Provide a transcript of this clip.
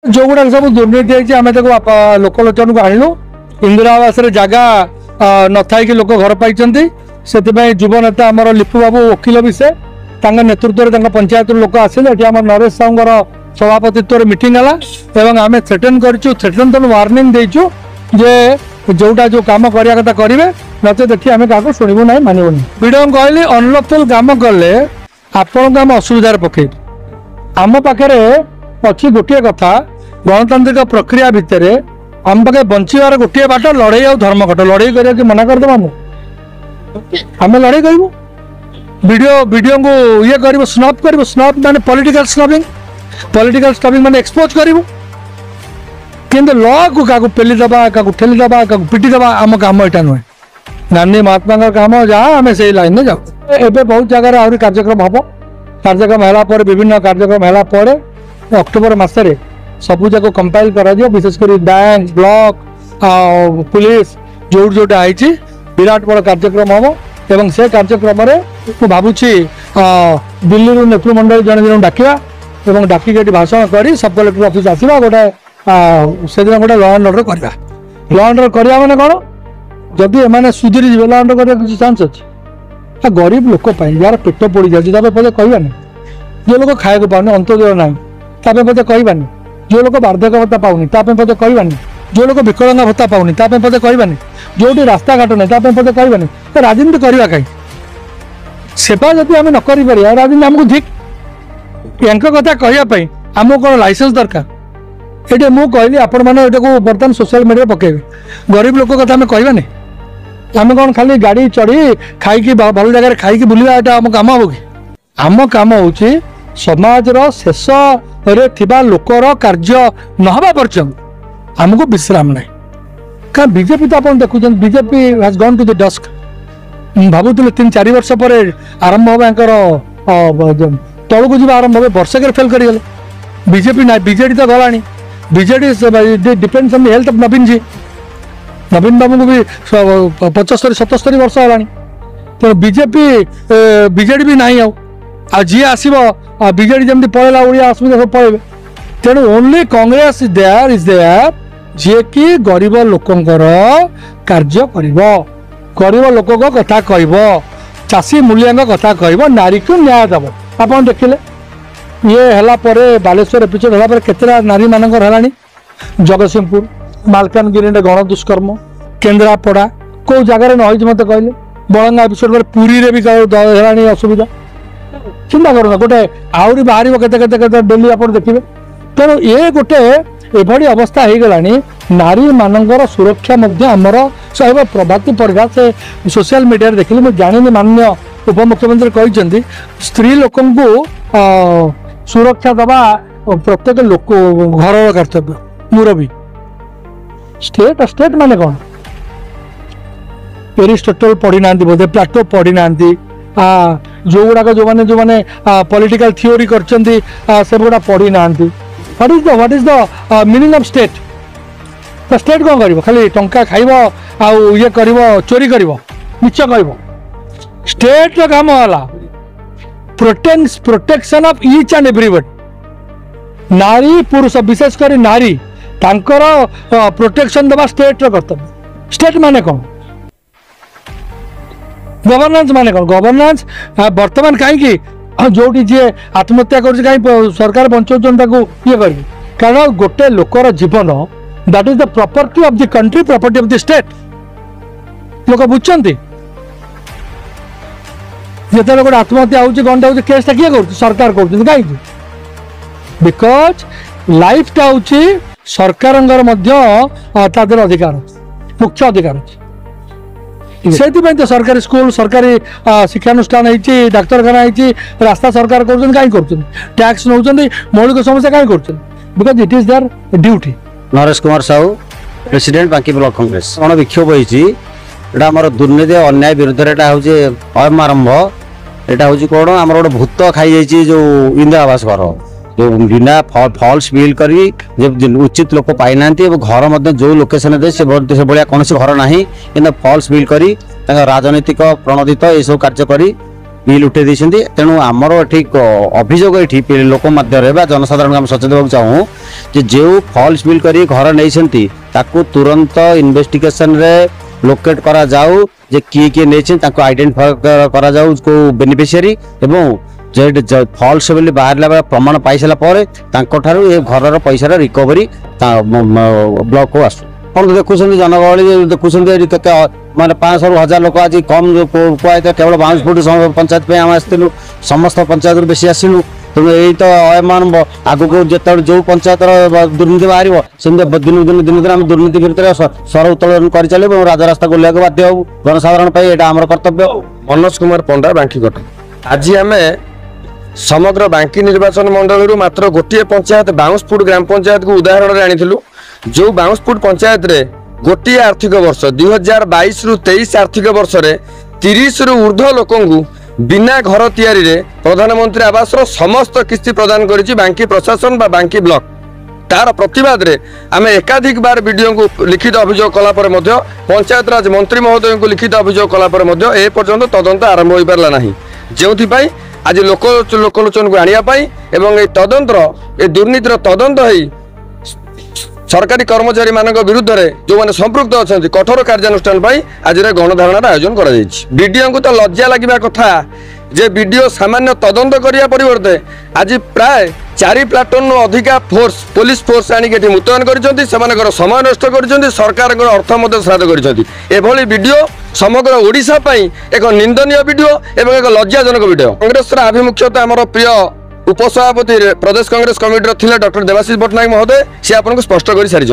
जो गुड़ा सब दुर्नीति आम लोकलोचन को आणलु इंदिरा आवास जगह न थी लोक घर पाई से युव नेता आम लिपु बाबू वकिल भी से नेतृत्व में पंचायत लोक आसिले आम नरेश साहूर सभापतित्व मीटिंग है आम थ्रेटन करेटन तो वार्निंग देचु जे जोटा जो कम करने कथा करेंगे नचे देखिए आम क्या शुणु ना मानवनी वीडियो कहली अनलफुल कम कले आपण आम असुविधार पकड़ आम पाखे अच्छी गोटे कथा गणतांत्रिक प्रक्रिया भितर आम पाखे बचार गोटे बाट लड़े और धर्मघट लड़े कर मना करदे आम लड़े करूँ वीडियो को ये कर स्नप माने पॉलिटिकल स्नपिंग माने एक्सपोज करूँ किंतु लॉ को क्या पेली दबा क्या ठेली दबा क्या पिटी दबा आम कम यहाँ नुहे गांधी महात्मा कम जहाँ आम से लाइन में जाऊ एवं बहुत जगह आहरी कार्यक्रम हम कार्यक्रम है विभिन्न कार्यक्रम है अक्टोबर मसरे सबू जाक कंपाइल कर विशेषकर बैंक ब्लॉक पुलिस जो जोटा आई विराट बड़ कार्यक्रम हम एवं से कार्यक्रम में भावुची दिल्ली नेतृमंडल जन जन डाकिया डाकिक भाषण कर सब कलेक्टर ऑफिस आसवा गोटे से दिन गोटे लॉ एंड ऑर्डर करवा लॉ एंड ऑर्डर करवा माने कौन जदि एम सुधरी जी लॉ एंड ऑर्डर किसी चांस अच्छे गरीब लोक यार पेट पड़ जाए पदे कहबानी जो लोग खाया पाने अंत्योदय ना पदे कहबानी जो लोग बार्धक्य भत्ता पाऊनी पदे कहबानी जो लोग विकलांग भत्ता पाऊनी पदे कहबानी जो रास्ता घाट नहीं पदे कहबानी तो राजनीति करवा कहीं सेवा जब आम नक राजनीति आमको ठीक यांक कथा कहवाई आमको कौन लाइसेंस दरकार ये मुझे कहली आपण मैंने बर्तमान सोशल मीडिया पकेबे गरीब लोक कथा आम कहबानी आम कौन खाली गाड़ी चढ़ी खाई भल जगह खाई बुलवा आम कम हम कि आम कम हूँ समाजर शेष लोकर कार्य नहबा पर्यंत आमको विश्राम ना क्या बीजेपी तो आप देखुं BJP has gone to the dusk भावुल 3-4 वर्ष पर आरंभ हम तौक को आरंभ हो वर्षक फेल कर बीजेपी ना बीजेडी तो गला BJD depends on the health of Naveen ji Naveen Babu को भी 75-77 वर्ष है तेणु बीजेडी भी ना जी आसो बीजेडी जमी पलैला ओडिया असुविधा सब पलैबे तेणु ओनली कांग्रेस इज देयर जी कि गरीब लोकंकर कार्य गरीब लोक कथा कह चाषी मूल्यांक कथा कह नारी को न्याय दब आप देखिले ये है बालेश्वर एपिसोड है केतरा नारी मानकर है जगतसिंहपुर मालकानगिरी गण दुष्कर्म केन्द्रापड़ा कौ जगार न मत कहले बलंगा एपिसोड पुरी रे भी है असुविधा चिंता करना गोटे आहरी बाहर के डेली आप देखिए तेणु ये गोटे एभली अवस्था हो गला नारी मानकर सुरक्षा आमर सब प्रभाती पड़ा से सोशल मीडिया देखिए मुझे जानी माननीय उपमुख्यमंत्री कहते स्त्री लोक सुरक्षा दबा प्रत्येक लोक घर कर्तव्य मुरबी स्टेट माने कौन एरिस्टोटल पढ़ी ना बोधे प्लाटो पढ़ी ना जो गुड़ाक जो मैंने पॉलिटिकल थियोरी करछंती से गुड़ा पढ़ी ना what is the meaning of state तो स्टेट कौन कर खाली टंका खाइब आउ ये कर चोरी कर मिछ कह स्टेट काम है protection of each and everybody नारी पुरुष विशेषकर नारी तांकर प्रोटेक्शन दबा स्टेट कर्तव्य स्टेट माने कौन गवर्नेंस माने कौन गवर्नेंस बर्तमान कहीं जो जी आत्महत्या कर सरकार बचाऊन ये कर कारण गोटे लोकर जीवन that is the property of the country property of the state लोक बुझे जिते गोटे आत्महत्या होता हो केसटा किए कर सरकार कर कहीं बिकज लाइफटा हूँ सरकार अधिकार मुख्य अधिकार से तो सरकारी स्कूल सरकारी शिक्षानुष्ठान डाक्तखाना रास्ता सरकार कर टैक्स नौ मौलिक समस्या कहीं कर because it is there duty. Naresh Kumar Sahu president बांकी ब्लॉक कांग्रेस गण विक्षोभ होता आम दुर्नीति अन्याय विरुद्ध अयम आरंभ यहाँ हूँ कौन आम गोटे भूत खाई जो इंदिरा आवास घर जो बिना फॉल्स बिल करी उचित लोक पाई ना घर जो लोकेशन दे से कौन घर ना कि फॉल्स बिल करी राजनीतिक प्रणोदित ये सब कार्य करी ବିଲ୍ ଉଠେଇ ଦେଇଛନ୍ତି। ତେଣୁ ଆମର ଏଠି ଅଭିଯୋଗ ଏଠି ଲୋକ ମଧ୍ୟରେ ବା ଜନସାଧାରଣଙ୍କୁ ଆମେ ସଚେତନ ହେବାକୁ ଚାହୁଁ ଯେ ଯେଉଁ ଫଲ୍ସ ବିଲ୍ କରି ଘର ନେଇଛନ୍ତି ତାକୁ ତୁରନ୍ତ ଇନଭେଷ୍ଟିଗେସନରେ ଲୋକେଟ୍ କରାଯାଉ ଯେ କିଏ କିଏ ନେଇଛନ୍ତି ତାଙ୍କୁ ଆଇଡେଣ୍ଟିଫାଏ କରାଯାଉ କେଉଁ ବେନିଫିସିଆରୀ ଏବଂ ଫଲ୍ସ ବିଲ୍ ବାହାରିଲା ବେଳେ ପ୍ରମାଣ ପାଇସାରିଲା ପରେ ତାଙ୍କଠାରୁ ଏ ଘରର ପଇସାର ରିକଭରି ବ୍ଲକକୁ ଆସୁ। ଆପଣ ଦେଖୁଛନ୍ତି ଜନଗହଳି ଦେଖୁଛନ୍ତି ଏଠି କେତେ ମାନେ 500ରୁ 1000 ଲୋକ ଆଜି କମ୍ କୁହାଯାଇଥାଏ କେବଳ 52 ଫୁଟ ପଞ୍ଚାୟତ ପାଇଁ ଆମେ ଆସିଥିଲୁ ସମସ୍ତ ପଞ୍ଚାୟତରୁ ବେଶୀ ଆସିଲୁ। ତେଣୁ ଏଇ ତ ଅୟମାନ ଆଗକୁ ଯେତେବେଳେ ଯେଉଁ ପଞ୍ଚାୟତର ଦୁର୍ନୀତି ବାହାରିବ ସେମିତି ଦିନକୁ ଦିନ ଆମେ ଦୁର୍ନୀତି ବିରୁଦ୍ଧରେ ସ୍ୱର ଉତ୍ତୋଳନ କରିଚାଲିବୁ ଏବଂ ରାଜରାସ୍ତା ଗୋଲିବାକୁ ବାଧ୍ୟ ହେବୁ। ଜନସାଧାରଣ ପାଇଁ ଏଇଟା ଆମର କର୍ତ୍ତବ୍ୟ। ମନୋଜ କୁମାର ପଣ୍ଡା ବାଙ୍କିକଟ। ଆଜି ଆମେ ସମଗ୍ର ବାଙ୍କି ନିର୍ବାଚନ ମଣ୍ଡଳୀରୁ ମାତ୍ର ଗୋଟିଏ ପଞ୍ଚାୟତ 52 ଫୁଟ ଗ୍ରାମ ପଞ୍ଚାୟତକୁ ଉଦାହରଣରେ ଆଣିଥିଲୁ। ଯେଉଁ 52 ଫୁଟ ପଞ୍ଚାୟତରେ ଗୋଟିଏ ଆର୍ଥିକ ବର୍ଷ 2022ରୁ 23 ଆର୍ଥିକ ବର୍ଷରେ 30ରୁ ଊର୍ଦ୍ଧ୍ୱ ଲୋକଙ୍କୁ ବିନା ଘର ତିଆରିରେ ପ୍ରଧାନମନ୍ତ୍ରୀ ଆବାସର ସମସ୍ତ କିସ୍ତି ପ୍ରଦାନ କରିଛି ବାଙ୍କି ପ୍ରଶାସନ ବା ବାଙ୍କି ବ୍ଲକ। तार प्रतिवाद रे आमे एकाधिक बार वीडियो को लिखित अभियोग कला पर मध्य पंचायतराज मंत्री महोदय को लिखित अभियोग कला पर मध्य ए पर्यंत तदंत आरंभ हो पारला नाही। जेउथि पई आज लोकलोचन को आनिया पई एवं ए तदंतर ए दुर्नीतिर तदंत होई सरकारी कर्मचारी मानक विरुद्ध रे जो माने संपृक्त अछंती कठोर कार्यानुष्ठान पई आज रे गणधारणार आयोजन करा जायछि। वीडियो को तो लज्जा लागिबा कथा जे वीडियो सामान्य तदंत करिया परिवर्ते आज प्राय 4 प्लाटून अधिका फोर्स पुलिस फोर्स आनिक मुतयन कर समय नष्ट कर सरकार अर्थ श्राद्ध कर वीडियो समग्र ओडिशा पई एक निंदनीय वीडियो एवं एक लज्जाजनक वीडियो। कांग्रेस आभिमुख्यता आमर प्रिय उपसभापति प्रदेश कांग्रेस कमिटी थिले डॉक्टर देवाशीष पट्टनायक महोदय सी आपको स्पष्ट कर सारी।